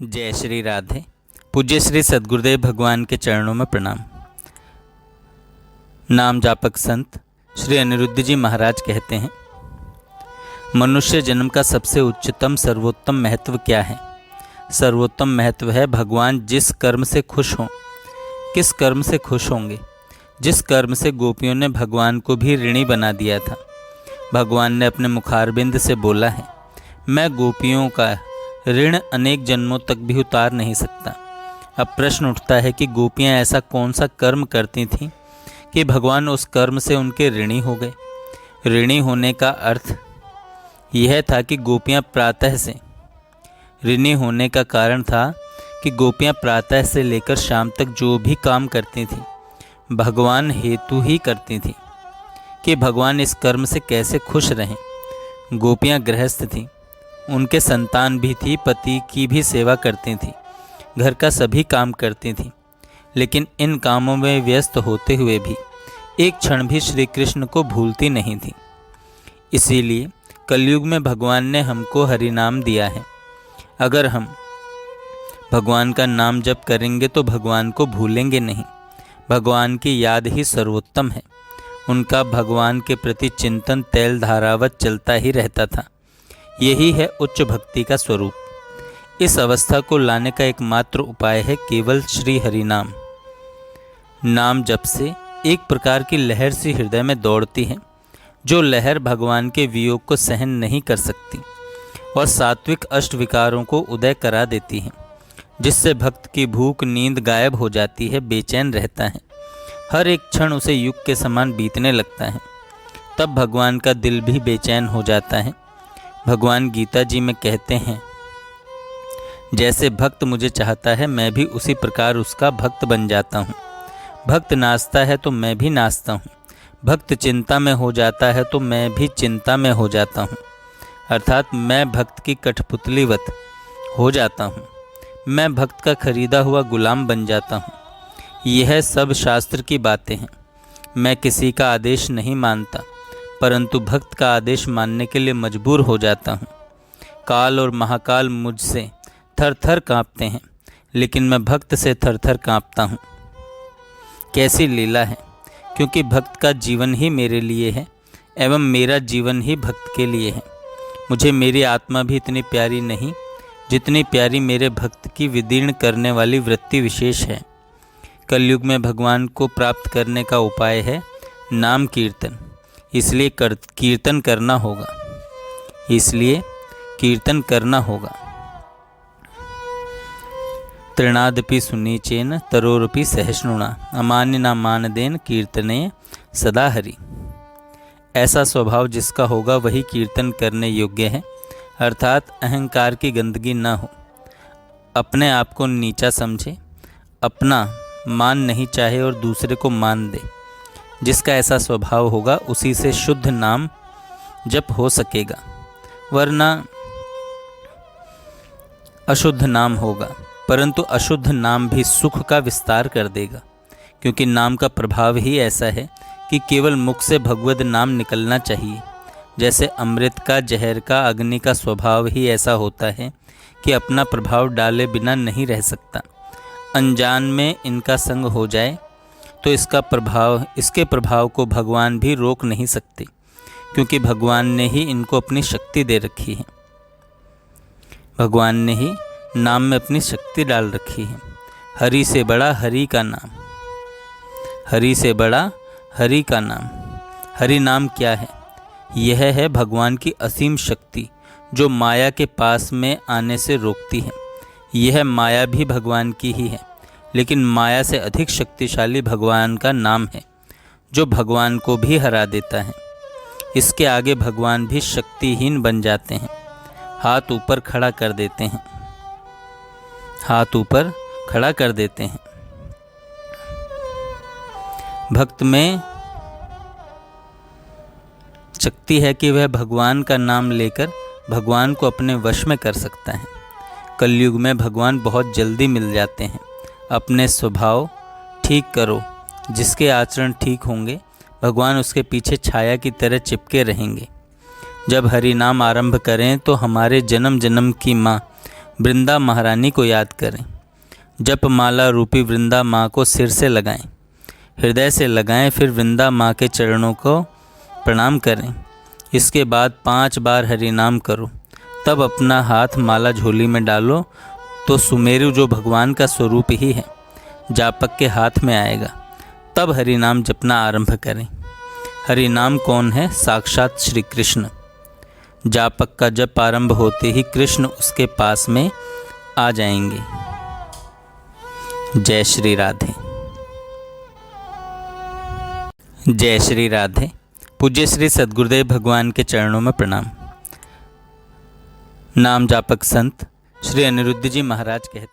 जय श्री राधे। पूज्य श्री सद्गुरुदेव भगवान के चरणों में प्रणाम। नाम जापक संत श्री अनिरुद्ध जी महाराज कहते हैं, मनुष्य जन्म का सबसे उच्चतम सर्वोत्तम महत्व क्या है? सर्वोत्तम महत्व है भगवान जिस कर्म से खुश हों। किस कर्म से खुश होंगे? जिस कर्म से गोपियों ने भगवान को भी ऋणी बना दिया था। भगवान ने अपने मुखारबिंद से बोला है, मैं गोपियों का ऋण अनेक जन्मों तक भी उतार नहीं सकता। अब प्रश्न उठता है कि गोपियां ऐसा कौन सा कर्म करती थीं कि भगवान उस कर्म से उनके ऋणी हो गए। ऋणी होने का अर्थ यह था कि गोपियां प्रातः से ऋणी होने का कारण था कि गोपियां प्रातः से लेकर शाम तक जो भी काम करती थीं भगवान हेतु ही करती थीं कि भगवान इस कर्म से कैसे खुश रहें। गोपियां गृहस्थ थीं, उनके संतान भी थी, पति की भी सेवा करती थी, घर का सभी काम करती थी, लेकिन इन कामों में व्यस्त होते हुए भी एक क्षण भी श्री कृष्ण को भूलती नहीं थी। इसीलिए कलयुग में भगवान ने हमको हरि नाम दिया है। अगर हम भगवान का नाम जप करेंगे तो भगवान को भूलेंगे नहीं। भगवान की याद ही सर्वोत्तम है। उनका भगवान के प्रति चिंतन तैल धारावत चलता ही रहता था। यही है उच्च भक्ति का स्वरूप। इस अवस्था को लाने का एकमात्र उपाय है केवल श्री हरि नाम। नाम जप से एक प्रकार की लहर सी हृदय में दौड़ती है, जो लहर भगवान के वियोग को सहन नहीं कर सकती और सात्विक अष्ट विकारों को उदय करा देती है, जिससे भक्त की भूख नींद गायब हो जाती है, बेचैन रहता है। हर एक क्षण उसे युग के समान बीतने लगता है। तब भगवान का दिल भी बेचैन हो जाता है। भगवान गीता जी में कहते हैं, जैसे भक्त मुझे चाहता है मैं भी उसी प्रकार उसका भक्त बन जाता हूँ। भक्त नाचता है तो मैं भी नाचता हूँ। भक्त चिंता में हो जाता है तो मैं भी चिंता में हो जाता हूँ। अर्थात मैं भक्त की कठपुतलीवत हो जाता हूँ। मैं भक्त का खरीदा हुआ गुलाम बन जाता हूँ। यह सब शास्त्र की बातें हैं। मैं किसी का आदेश नहीं मानता, परंतु भक्त का आदेश मानने के लिए मजबूर हो जाता हूँ। काल और महाकाल मुझसे थर थर काँपते हैं, लेकिन मैं भक्त से थर थर काँपता हूँ। कैसी लीला है! क्योंकि भक्त का जीवन ही मेरे लिए है एवं मेरा जीवन ही भक्त के लिए है। मुझे मेरी आत्मा भी इतनी प्यारी नहीं जितनी प्यारी मेरे भक्त की विदीर्ण करने वाली वृत्ति विशेष है। कलयुग में भगवान को प्राप्त करने का उपाय है नाम कीर्तन। इसलिए कीर्तन करना होगा। तृणादपि सुनीचेन तरोरपि सहिष्णुना अमान्य न मानदेन कीर्तने सदा हरि। ऐसा स्वभाव जिसका होगा वही कीर्तन करने योग्य है, अर्थात अहंकार की गंदगी न हो, अपने आप को नीचा समझे, अपना मान नहीं चाहे और दूसरे को मान दे। जिसका ऐसा स्वभाव होगा उसी से शुद्ध नाम जप हो सकेगा, वरना अशुद्ध नाम होगा। परंतु अशुद्ध नाम भी सुख का विस्तार कर देगा, क्योंकि नाम का प्रभाव ही ऐसा है कि केवल मुख से भगवद नाम निकलना चाहिए। जैसे अमृत का, जहर का, अग्नि का स्वभाव ही ऐसा होता है कि अपना प्रभाव डाले बिना नहीं रह सकता। अनजान में इनका संग हो जाए तो इसके प्रभाव को भगवान भी रोक नहीं सकते, क्योंकि भगवान ने ही इनको अपनी शक्ति दे रखी है। भगवान ने ही नाम में अपनी शक्ति डाल रखी है। हरि से बड़ा हरि का नाम, हरि से बड़ा हरि का नाम। हरि नाम क्या है? यह है भगवान की असीम शक्ति, जो माया के पास में आने से रोकती है। यह माया भी भगवान की ही है, लेकिन माया से अधिक शक्तिशाली भगवान का नाम है, जो भगवान को भी हरा देता है। इसके आगे भगवान भी शक्तिहीन बन जाते हैं, हाथ ऊपर खड़ा कर देते हैं। भक्त में शक्ति है कि वह भगवान का नाम लेकर भगवान को अपने वश में कर सकता है। कलयुग में भगवान बहुत जल्दी मिल जाते हैं। अपने स्वभाव ठीक करो, जिसके आचरण ठीक होंगे भगवान उसके पीछे छाया की तरह चिपके रहेंगे। जब हरि नाम आरंभ करें तो हमारे जन्म जन्म की माँ वृंदा महारानी को याद करें। जप माला रूपी वृंदा माँ को सिर से लगाएं, हृदय से लगाएं, फिर वृंदा माँ के चरणों को प्रणाम करें। इसके बाद 5 बार हरि नाम करो। तब अपना हाथ माला झोली में डालो तो सुमेरु जो भगवान का स्वरूप ही है जापक के हाथ में आएगा। तब हरि नाम जपना आरंभ करें। हरि नाम कौन है? साक्षात श्री कृष्ण। जापक का जप आरंभ होते ही कृष्ण उसके पास में आ जाएंगे। जय श्री राधे। जय श्री राधे। पूज्य श्री सद्गुरुदेव भगवान के चरणों में प्रणाम। नाम जापक संत श्री अनिरुद्ध जी महाराज कहते हैं।